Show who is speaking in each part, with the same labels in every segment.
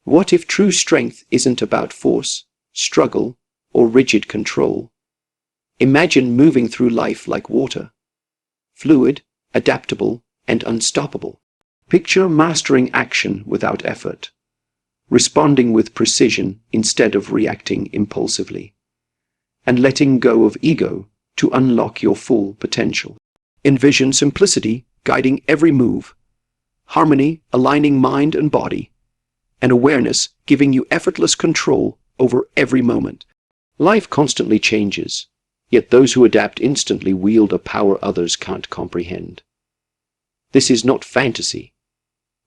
Speaker 1: What if true strength isn't about force, struggle, or rigid control? Imagine moving through life like water, fluid, adaptable, and unstoppable. Picture mastering action without effort, responding with precision instead of reacting impulsively, and letting go of ego to unlock your full potential. Envision simplicity guiding every move, harmony aligning mind and body, and awareness giving you effortless control over every moment. Life constantly changes, yet those who adapt instantly wield a power others can't comprehend. This is not fantasy.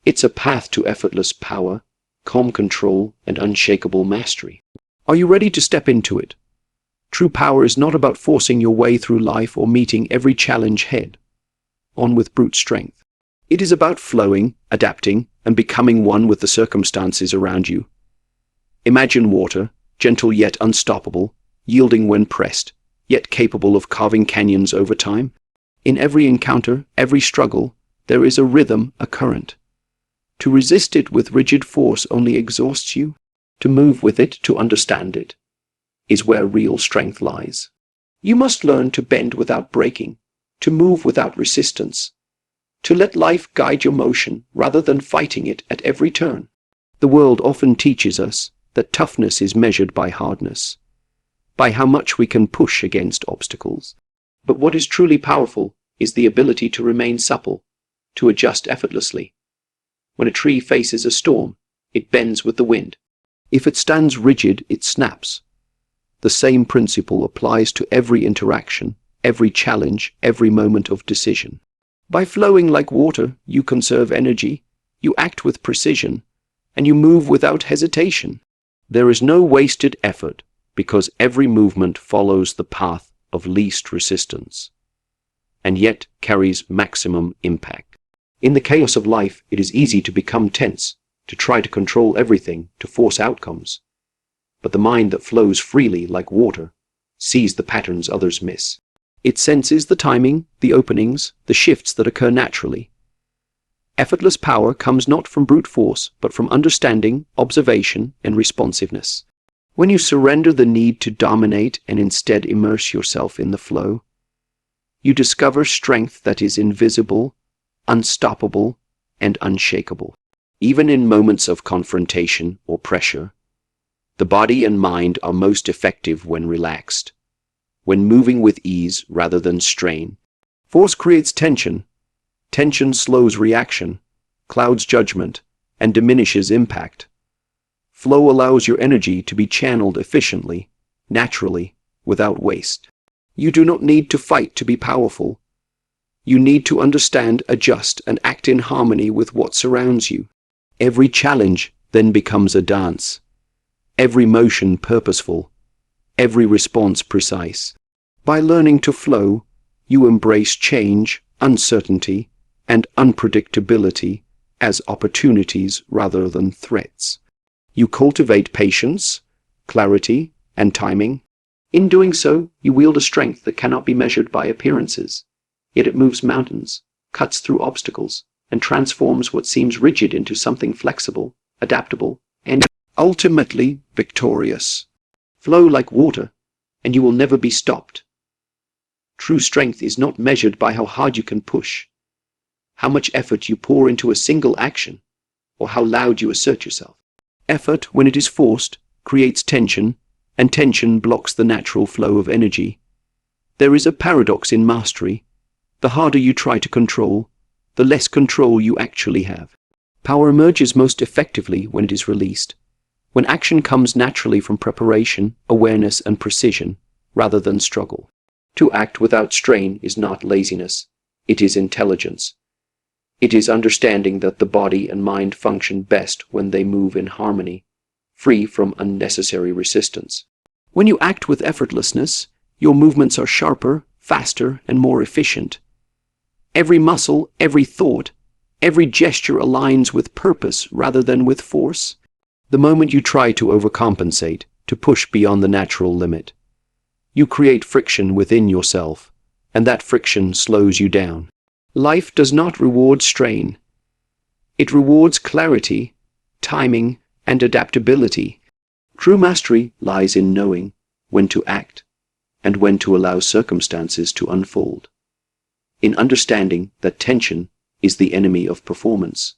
Speaker 1: It's a path to effortless power, calm control, and unshakable mastery. Are you ready to step into it? True power is not about forcing your way through life or meeting every challenge head on with brute strength. It is about flowing, adapting, and becoming one with the circumstances around you. Imagine water, gentle yet unstoppable, yielding when pressed, yet capable of carving canyons over time. In every encounter, every struggle, there is a rhythm, a current. To resist it with rigid force only exhausts you. To move with it, to understand it, is where real strength lies. You must learn to bend without breaking, to move without resistance, to let life guide your motion rather than fighting it at every turn. The world often teaches us that toughness is measured by hardness, by how much we can push against obstacles. But what is truly powerful is the ability to remain supple, to adjust effortlessly. When a tree faces a storm, it bends with the wind. If it stands rigid, it snaps. The same principle applies to every interaction, every challenge, every moment of decision. By flowing like water, you conserve energy, you act with precision, and you move without hesitation. There is no wasted effort, because every movement follows the path of least resistance, and yet carries maximum impact. In the chaos of life, it is easy to become tense, to try to control everything, to force outcomes. But the mind that flows freely like water sees the patterns others miss. It senses the timing, the openings, the shifts that occur naturally. Effortless power comes not from brute force, but from understanding, observation, and responsiveness. When you surrender the need to dominate and instead immerse yourself in the flow, you discover strength that is invisible, unstoppable, and unshakable. Even in moments of confrontation or pressure, the body and mind are most effective when relaxed, when moving with ease rather than strain. Force creates tension. Tension slows reaction, clouds judgment, and diminishes impact. Flow allows your energy to be channeled efficiently, naturally, without waste. You do not need to fight to be powerful. You need to understand, adjust, and act in harmony with what surrounds you. Every challenge then becomes a dance. Every motion purposeful. Every response precise. By learning to flow, you embrace change, uncertainty, and unpredictability as opportunities rather than threats. You cultivate patience, clarity, and timing. In doing so, you wield a strength that cannot be measured by appearances. Yet it moves mountains, cuts through obstacles, and transforms what seems rigid into something flexible, adaptable, and ultimately victorious. Flow like water, and you will never be stopped. True strength is not measured by how hard you can push, how much effort you pour into a single action, or how loud you assert yourself. Effort, when it is forced, creates tension, and tension blocks the natural flow of energy. There is a paradox in mastery. The harder you try to control, the less control you actually have. Power emerges most effectively when it is released, when action comes naturally from preparation, awareness, and precision, rather than struggle. To act without strain is not laziness, it is intelligence. It is understanding that the body and mind function best when they move in harmony, free from unnecessary resistance. When you act with effortlessness, your movements are sharper, faster, and more efficient. Every muscle, every thought, every gesture aligns with purpose rather than with force. The moment you try to overcompensate, to push beyond the natural limit, you create friction within yourself, and that friction slows you down. Life does not reward strain. It rewards clarity, timing, and adaptability. True mastery lies in knowing when to act and when to allow circumstances to unfold. In understanding that tension is the enemy of performance,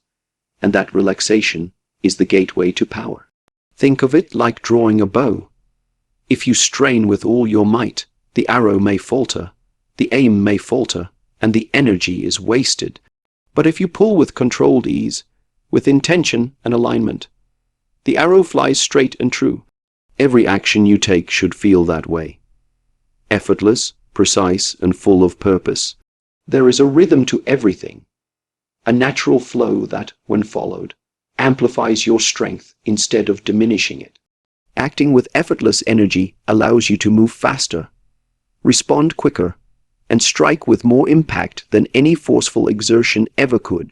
Speaker 1: and that relaxation is the gateway to power. Think of it like drawing a bow. If you strain with all your might, the arrow may falter, the aim may falter, and the energy is wasted. But if you pull with controlled ease, with intention and alignment, the arrow flies straight and true. Every action you take should feel that way. Effortless, precise, and full of purpose. There is a rhythm to everything, a natural flow that, when followed, amplifies your strength instead of diminishing it. Acting with effortless energy allows you to move faster, respond quicker, and strike with more impact than any forceful exertion ever could.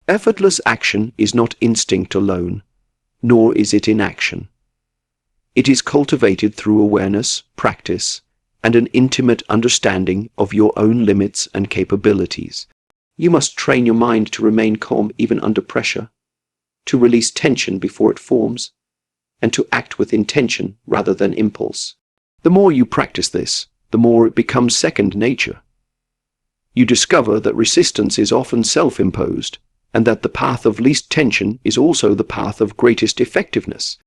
Speaker 1: Effortless action is not instinct alone, nor is it inaction. It is cultivated through awareness, practice, and an intimate understanding of your own limits and capabilities. You must train your mind to remain calm even under pressure, to release tension before it forms, and to act with intention rather than impulse. The more you practice this, the more it becomes second nature. You discover that resistance is often self-imposed, and that the path of least tension is also the path of greatest effectiveness.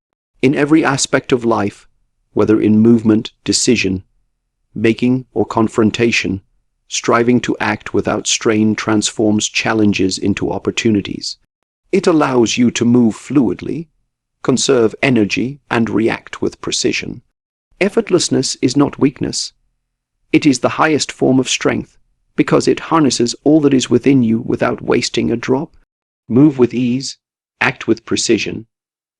Speaker 1: In every aspect of life, whether in movement, decision, making, or confrontation, striving to act without strain transforms challenges into opportunities. It allows you to move fluidly, conserve energy, and react with precision. Effortlessness is not weakness. It is the highest form of strength, because it harnesses all that is within you without wasting a drop. Move with ease, act with precision,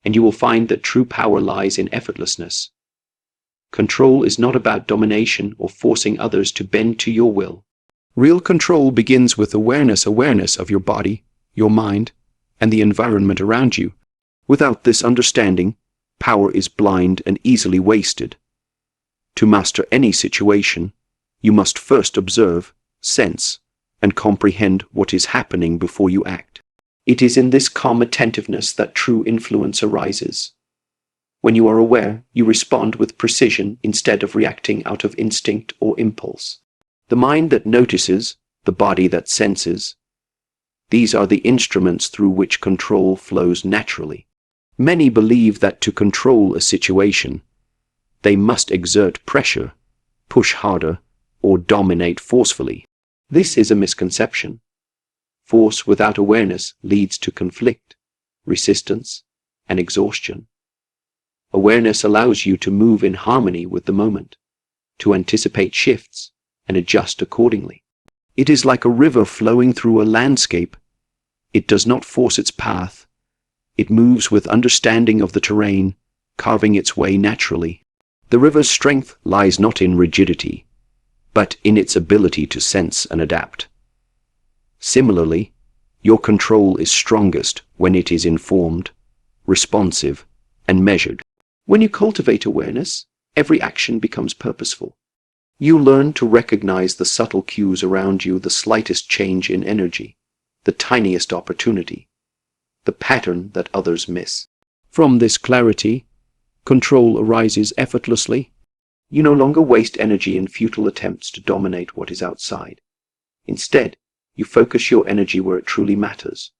Speaker 1: and you will find that true power lies in effortlessness. Control is not about domination or forcing others to bend to your will. Real control begins with awareness of your body, your mind, and the environment around you. Without this understanding, power is blind and easily wasted. To master any situation, you must first observe, sense, and comprehend what is happening before you act. It is in this calm attentiveness that true influence arises. When you are aware, you respond with precision instead of reacting out of instinct or impulse. The mind that notices, the body that senses. These are the instruments through which control flows naturally. Many believe that to control a situation, they must exert pressure, push harder, or dominate forcefully. This is a misconception. Force without awareness leads to conflict, resistance, and exhaustion. Awareness allows you to move in harmony with the moment, to anticipate shifts and adjust accordingly. It is like a river flowing through a landscape. It does not force its path. It moves with understanding of the terrain, carving its way naturally. The river's strength lies not in rigidity, but in its ability to sense and adapt. Similarly, your control is strongest when it is informed, responsive, and measured. When you cultivate awareness, every action becomes purposeful. You learn to recognize the subtle cues around you, the slightest change in energy, the tiniest opportunity, the pattern that others miss. From this clarity, control arises effortlessly. You no longer waste energy in futile attempts to dominate what is outside. Instead, you focus your energy where it truly matters,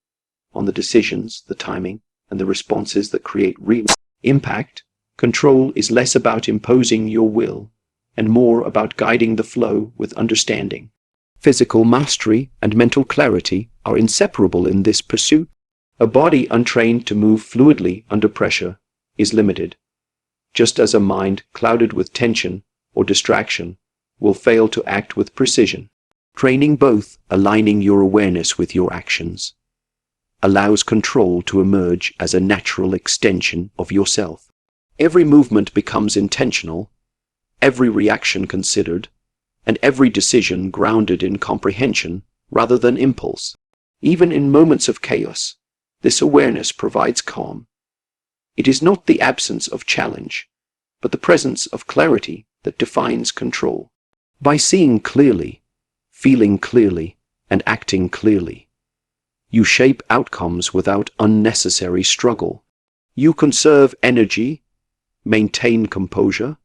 Speaker 1: on the decisions, the timing, and the responses that create real impact. Control is less about imposing your will and more about guiding the flow with understanding. Physical mastery and mental clarity are inseparable in this pursuit. A body untrained to move fluidly under pressure is limited, just as a mind clouded with tension or distraction will fail to act with precision. Training both, aligning your awareness with your actions, allows control to emerge as a natural extension of yourself. Every movement becomes intentional, every reaction considered, and every decision grounded in comprehension rather than impulse. Even in moments of chaos, this awareness provides calm. It is not the absence of challenge, but the presence of clarity that defines control. By seeing clearly, feeling clearly, and acting clearly, you shape outcomes without unnecessary struggle. You conserve energy, maintain composure,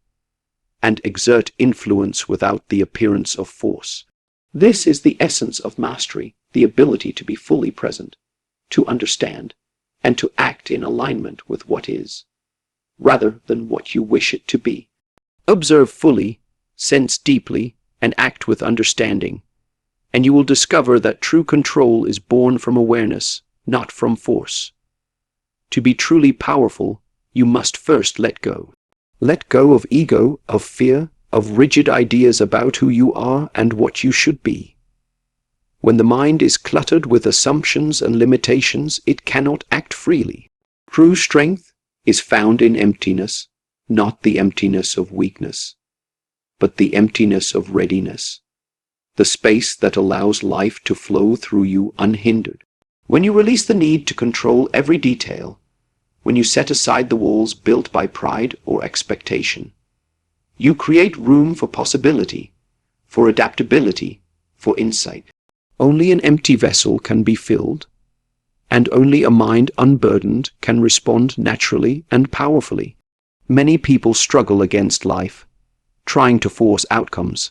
Speaker 1: and exert influence without the appearance of force. This is the essence of mastery, the ability to be fully present, to understand, and to act in alignment with what is, rather than what you wish it to be. Observe fully, sense deeply, and act with understanding, and you will discover that true control is born from awareness, not from force. To be truly powerful, you must first let go. Let go of ego, of fear, of rigid ideas about who you are and what you should be. When the mind is cluttered with assumptions and limitations, it cannot act freely. True strength is found in emptiness, not the emptiness of weakness, but the emptiness of readiness, the space that allows life to flow through you unhindered. When you release the need to control every detail, when you set aside the walls built by pride or expectation, you create room for possibility, for adaptability, for insight. Only an empty vessel can be filled, and only a mind unburdened can respond naturally and powerfully. Many people struggle against life, trying to force outcomes,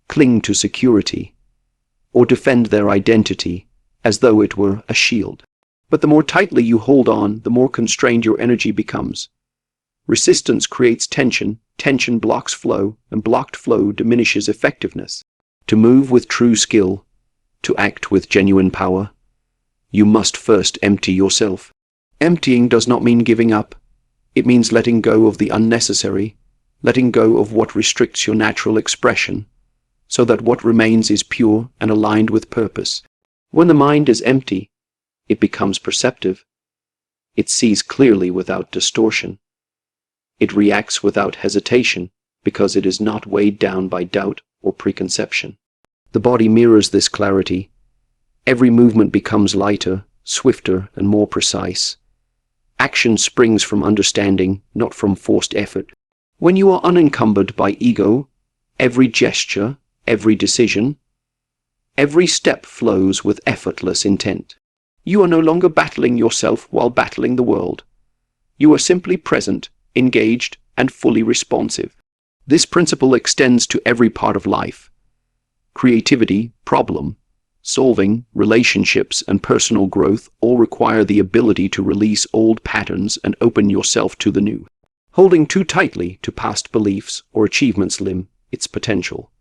Speaker 1: cling to security, or defend their identity as though it were a shield. But the more tightly you hold on, the more constrained your energy becomes. Resistance creates tension, tension blocks flow, and blocked flow diminishes effectiveness. To move with true skill, to act with genuine power, you must first empty yourself. Emptying does not mean giving up. It means letting go of the unnecessary, letting go of what restricts your natural expression, so that what remains is pure and aligned with purpose. When the mind is empty, it becomes perceptive. It sees clearly without distortion. It reacts without hesitation because it is not weighed down by doubt or preconception. The body mirrors this clarity. Every movement becomes lighter, swifter, and more precise. Action springs from understanding, not from forced effort. When you are unencumbered by ego, every gesture, every decision, every step flows with effortless intent. You are no longer battling yourself while battling the world. You are simply present, engaged, and fully responsive. This principle extends to every part of life. Creativity, problem solving, relationships, and personal growth all require the ability to release old patterns and open yourself to the new. Holding too tightly to past beliefs or achievements limit its potential.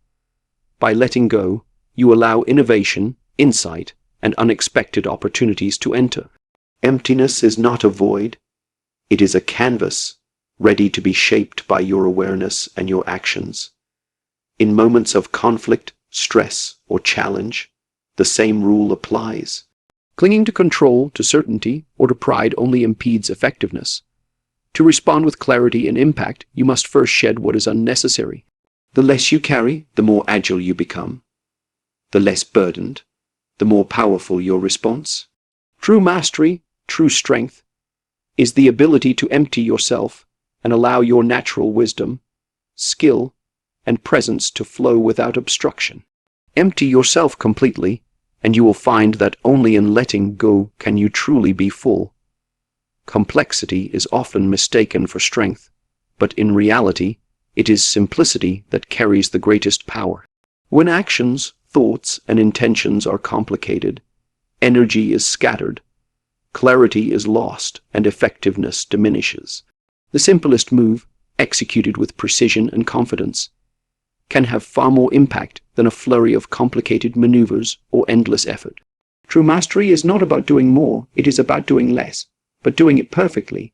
Speaker 1: By letting go, you allow innovation, insight, and unexpected opportunities to enter. Emptiness is not a void. It is a canvas, ready to be shaped by your awareness and your actions. In moments of conflict, stress, or challenge, the same rule applies. Clinging to control, to certainty, or to pride only impedes effectiveness. To respond with clarity and impact, you must first shed what is unnecessary. The less you carry, the more agile you become. The less burdened, the more powerful your response. True mastery, true strength, is the ability to empty yourself and allow your natural wisdom, skill, and presence to flow without obstruction. Empty yourself completely, and you will find that only in letting go can you truly be full. Complexity is often mistaken for strength, but in reality, it is simplicity that carries the greatest power. When actions, thoughts, and intentions are complicated, energy is scattered, clarity is lost, and effectiveness diminishes. The simplest move, executed with precision and confidence, can have far more impact than a flurry of complicated maneuvers or endless effort. True mastery is not about doing more, it is about doing less, but doing it perfectly.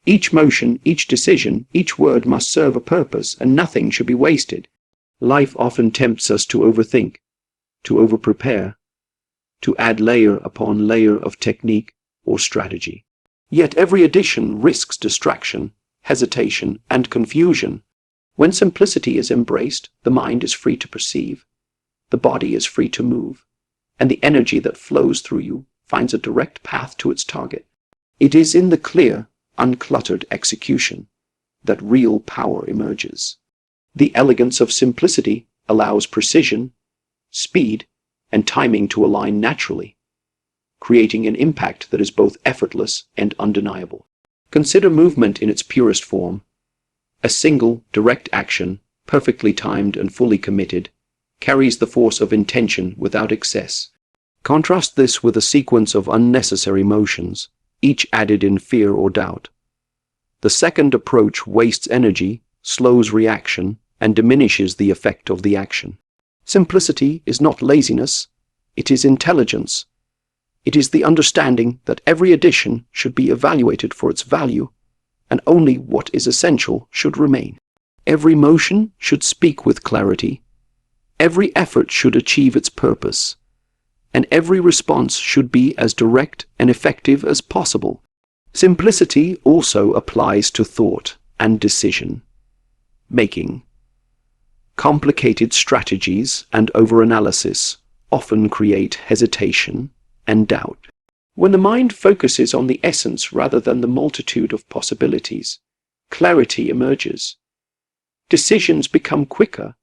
Speaker 1: Each motion, each decision, each word must serve a purpose, and nothing should be wasted. Life often tempts us to overthink, to over-prepare, to add layer upon layer of technique or strategy. Yet every addition risks distraction, hesitation, and confusion. When simplicity is embraced, the mind is free to perceive, the body is free to move, and the energy that flows through you finds a direct path to its target. It is in the clear, uncluttered execution that real power emerges. The elegance of simplicity allows precision, speed, and timing to align naturally, creating an impact that is both effortless and undeniable. Consider movement in its purest form. A single, direct action, perfectly timed and fully committed, carries the force of intention without excess. Contrast this with a sequence of unnecessary motions, each added in fear or doubt. The second approach wastes energy, slows reaction, and diminishes the effect of the action. Simplicity is not laziness, it is intelligence. It is the understanding that every addition should be evaluated for its value, and only what is essential should remain. Every motion should speak with clarity. Every effort should achieve its purpose, and every response should be as direct and effective as possible. Simplicity also applies to thought and decision making. Complicated strategies and overanalysis often create hesitation and doubt. When the mind focuses on the essence rather than the multitude of possibilities, clarity emerges. Decisions become quicker,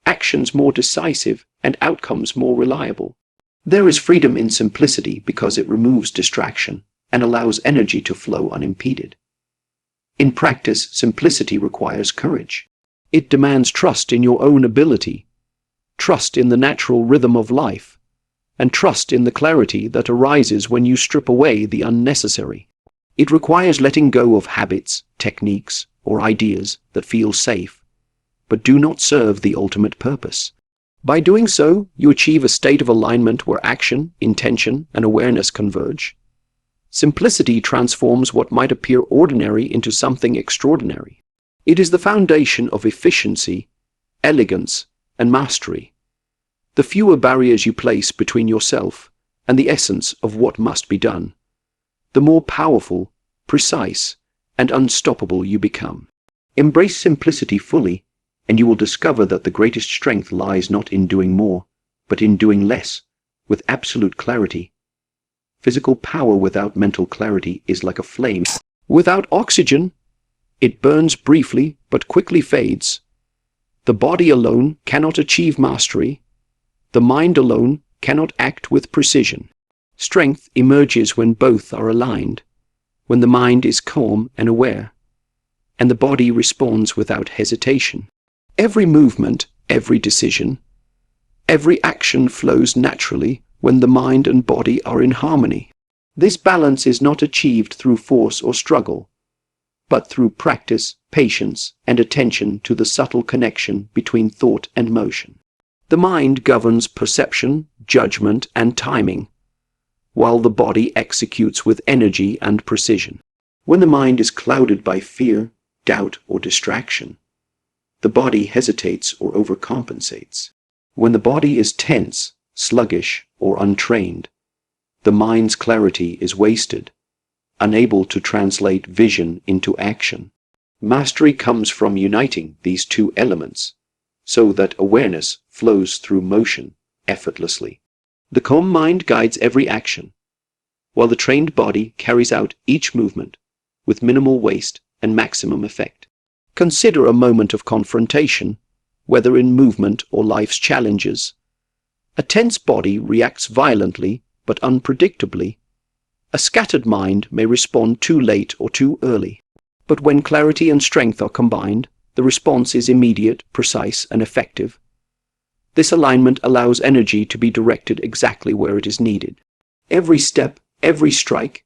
Speaker 1: actions more decisive, and outcomes more reliable. There is freedom in simplicity because it removes distraction and allows energy to flow unimpeded. In practice, simplicity requires courage. It demands trust in your own ability, trust in the natural rhythm of life, and trust in the clarity that arises when you strip away the unnecessary. It requires letting go of habits, techniques, or ideas that feel safe, but do not serve the ultimate purpose. By doing so, you achieve a state of alignment where action, intention, and awareness converge. Simplicity transforms what might appear ordinary into something extraordinary. It is the foundation of efficiency, elegance, and mastery. The fewer barriers you place between yourself and the essence of what must be done, the more powerful, precise, and unstoppable you become. Embrace simplicity fully, and you will discover that the greatest strength lies not in doing more, but in doing less, with absolute clarity. Physical power without mental clarity is like a flame. Without oxygen, it burns briefly but quickly fades. The body alone cannot achieve mastery. The mind alone cannot act with precision. Strength emerges when both are aligned, when the mind is calm and aware, and the body responds without hesitation. Every movement, every decision, every action flows naturally when the mind and body are in harmony. This balance is not achieved through force or struggle, but through practice, patience, and attention to the subtle connection between thought and motion. The mind governs perception, judgment, and timing, while the body executes with energy and precision. When the mind is clouded by fear, doubt, or distraction, the body hesitates or overcompensates. When the body is tense, sluggish, or untrained, the mind's clarity is wasted, unable to translate vision into action. Mastery comes from uniting these two elements, so that awareness flows through motion effortlessly. The calm mind guides every action, while the trained body carries out each movement with minimal waste and maximum effect. Consider a moment of confrontation, whether in movement or life's challenges. A tense body reacts violently but unpredictably. A scattered mind may respond too late or too early. But when clarity and strength are combined, the response is immediate, precise, and effective. This alignment allows energy to be directed exactly where it is needed. Every step, every strike,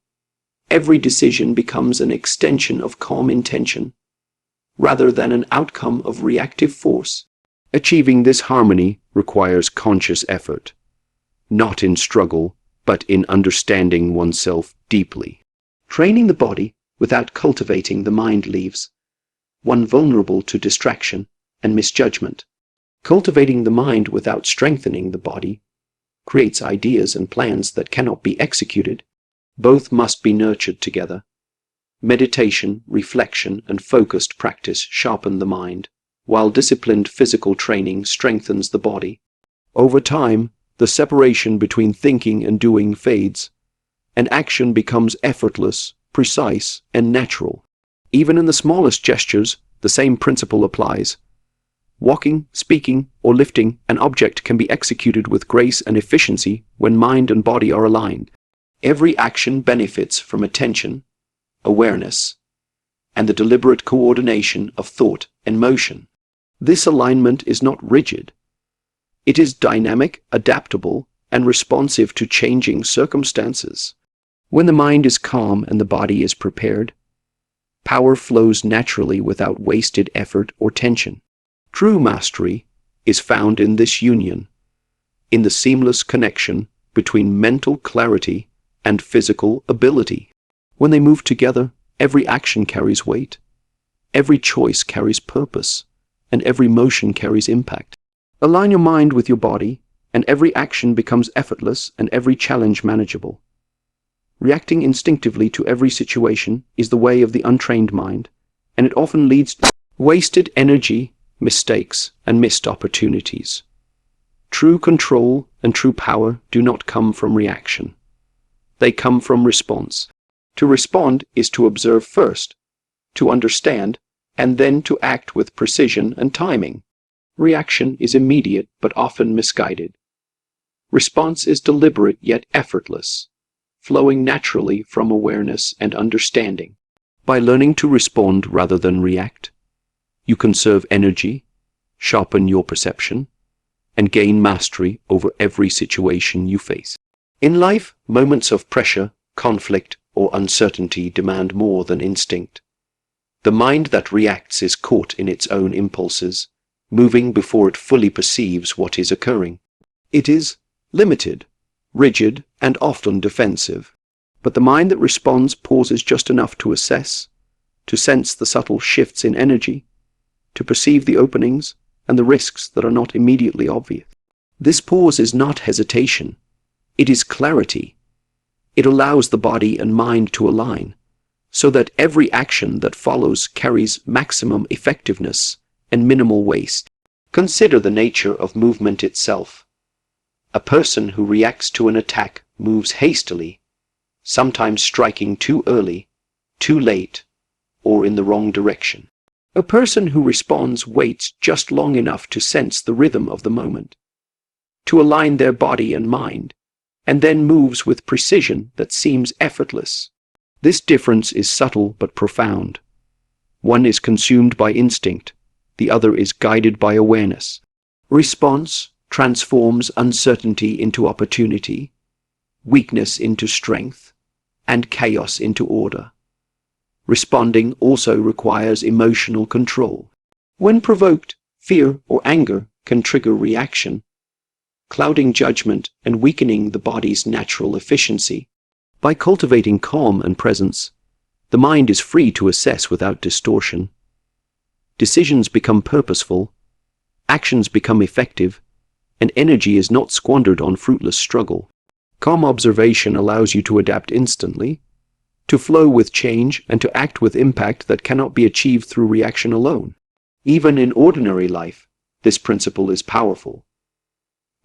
Speaker 1: every decision becomes an extension of calm intention, rather than an outcome of reactive force. Achieving this harmony requires conscious effort, not in struggle, but in understanding oneself deeply. Training the body without cultivating the mind leaves one vulnerable to distraction and misjudgment. Cultivating the mind without strengthening the body creates ideas and plans that cannot be executed. Both must be nurtured together. Meditation, reflection, and focused practice sharpen the mind, while disciplined physical training strengthens the body. Over time, the separation between thinking and doing fades, and action becomes effortless, precise, and natural. Even in the smallest gestures, the same principle applies. Walking, speaking, or lifting an object can be executed with grace and efficiency when mind and body are aligned. Every action benefits from attention, awareness, and the deliberate coordination of thought and motion. This alignment is not rigid. It is dynamic, adaptable, and responsive to changing circumstances. When the mind is calm and the body is prepared, power flows naturally without wasted effort or tension. True mastery is found in this union, in the seamless connection between mental clarity and physical ability. When they move together, every action carries weight, every choice carries purpose, and every motion carries impact. Align your mind with your body, and every action becomes effortless and every challenge manageable. Reacting instinctively to every situation is the way of the untrained mind, and it often leads to wasted energy, mistakes, and missed opportunities. True control and true power do not come from reaction. They come from response. To respond is to observe first, to understand, and then to act with precision and timing. Reaction is immediate but often misguided. Response is deliberate yet effortless, flowing naturally from awareness and understanding. By learning to respond rather than react, you conserve energy, sharpen your perception, and gain mastery over every situation you face. In life, moments of pressure, conflict, or uncertainty demand more than instinct. The mind that reacts is caught in its own impulses, moving before it fully perceives what is occurring. It is limited, rigid, and often defensive. But the mind that responds pauses just enough to assess, to sense the subtle shifts in energy, to perceive the openings and the risks that are not immediately obvious. This pause is not hesitation. It is clarity. It allows the body and mind to align, so that every action that follows carries maximum effectiveness and minimal waste. Consider the nature of movement itself. A person who reacts to an attack moves hastily, sometimes striking too early, too late, or in the wrong direction. A person who responds waits just long enough to sense the rhythm of the moment, to align their body and mind, and then moves with precision that seems effortless. This difference is subtle but profound. One is consumed by instinct, the other is guided by awareness. Response transforms uncertainty into opportunity, weakness into strength, and chaos into order. Responding also requires emotional control. When provoked, fear or anger can trigger reaction, clouding judgment and weakening the body's natural efficiency. By cultivating calm and presence, the mind is free to assess without distortion. Decisions become purposeful, actions become effective, and energy is not squandered on fruitless struggle. Calm observation allows you to adapt instantly, to flow with change, and to act with impact that cannot be achieved through reaction alone. Even in ordinary life, this principle is powerful.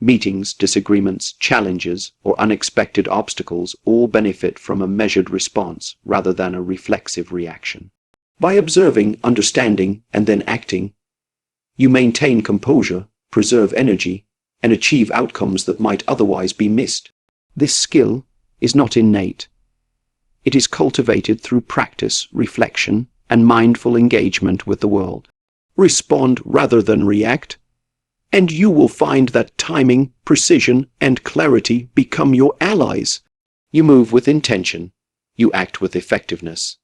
Speaker 1: Meetings, disagreements, challenges, or unexpected obstacles all benefit from a measured response rather than a reflexive reaction. By observing, understanding, and then acting, you maintain composure, preserve energy, and achieve outcomes that might otherwise be missed. This skill is not innate. It is cultivated through practice, reflection, and mindful engagement with the world. Respond rather than react, and you will find that timing, precision, and clarity become your allies. You move with intention, you act with effectiveness,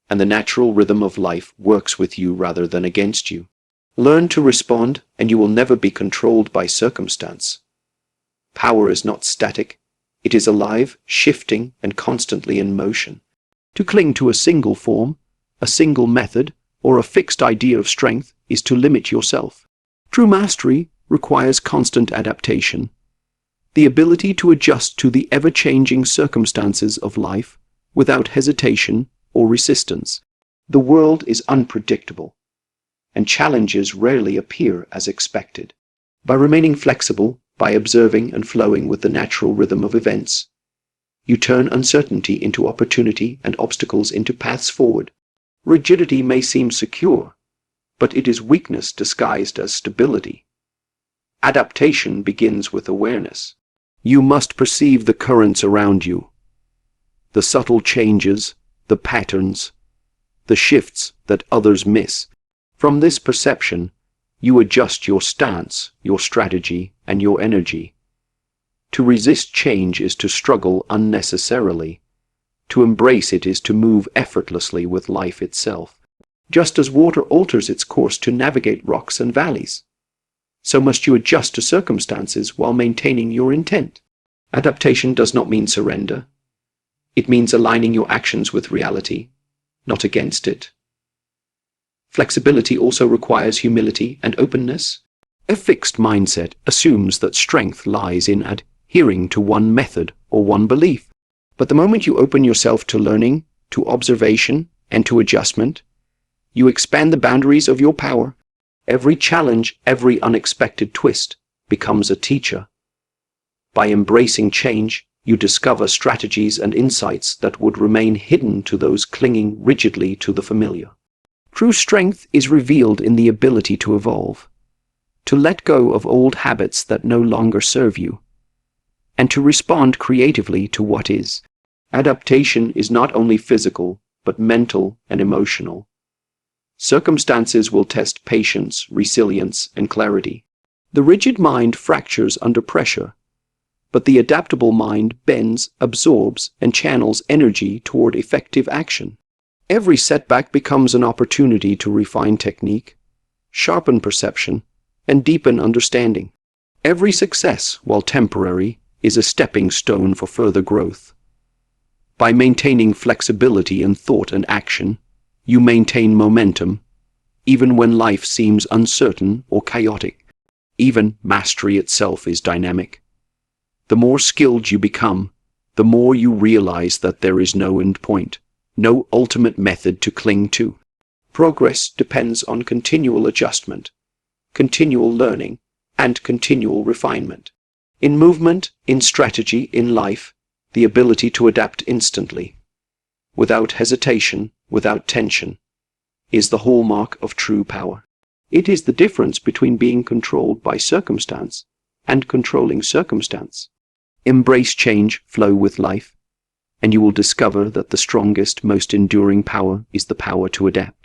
Speaker 1: and the natural rhythm of life works with you rather than against you. Learn to respond, and you will never be controlled by circumstance. Power is not static. It is alive, shifting, and constantly in motion. To cling to a single form, a single method, or a fixed idea of strength is to limit yourself. True mastery requires constant adaptation, the ability to adjust to the ever-changing circumstances of life without hesitation or resistance. The world is unpredictable, and challenges rarely appear as expected. By remaining flexible, by observing and flowing with the natural rhythm of events, you turn uncertainty into opportunity and obstacles into paths forward. Rigidity may seem secure, but it is weakness disguised as stability. Adaptation begins with awareness. You must perceive the currents around you, the subtle changes, the patterns, the shifts that others miss. From this perception, you adjust your stance, your strategy, and your energy. To resist change is to struggle unnecessarily. To embrace it is to move effortlessly with life itself. Just as water alters its course to navigate rocks and valleys, so must you adjust to circumstances while maintaining your intent. Adaptation does not mean surrender. It means aligning your actions with reality, not against it. Flexibility also requires humility and openness. A fixed mindset assumes that strength lies in adhering to one method or one belief. But the moment you open yourself to learning, to observation, and to adjustment, you expand the boundaries of your power. Every challenge, every unexpected twist becomes a teacher. By embracing change, you discover strategies and insights that would remain hidden to those clinging rigidly to the familiar. True strength is revealed in the ability to evolve, to let go of old habits that no longer serve you, and to respond creatively to what is. Adaptation is not only physical, but mental and emotional. Circumstances will test patience, resilience, and clarity. The rigid mind fractures under pressure, but the adaptable mind bends, absorbs, and channels energy toward effective action. Every setback becomes an opportunity to refine technique, sharpen perception, and deepen understanding. Every success, while temporary, is a stepping stone for further growth. By maintaining flexibility in thought and action, you maintain momentum, even when life seems uncertain or chaotic. Even mastery itself is dynamic. The more skilled you become, the more you realize that there is no end point, no ultimate method to cling to. Progress depends on continual adjustment, continual learning, and continual refinement. In movement, in strategy, in life, the ability to adapt instantly, without hesitation, without tension, is the hallmark of true power. It is the difference between being controlled by circumstance and controlling circumstance. Embrace change, flow with life, and you will discover that the strongest, most enduring power is the power to adapt.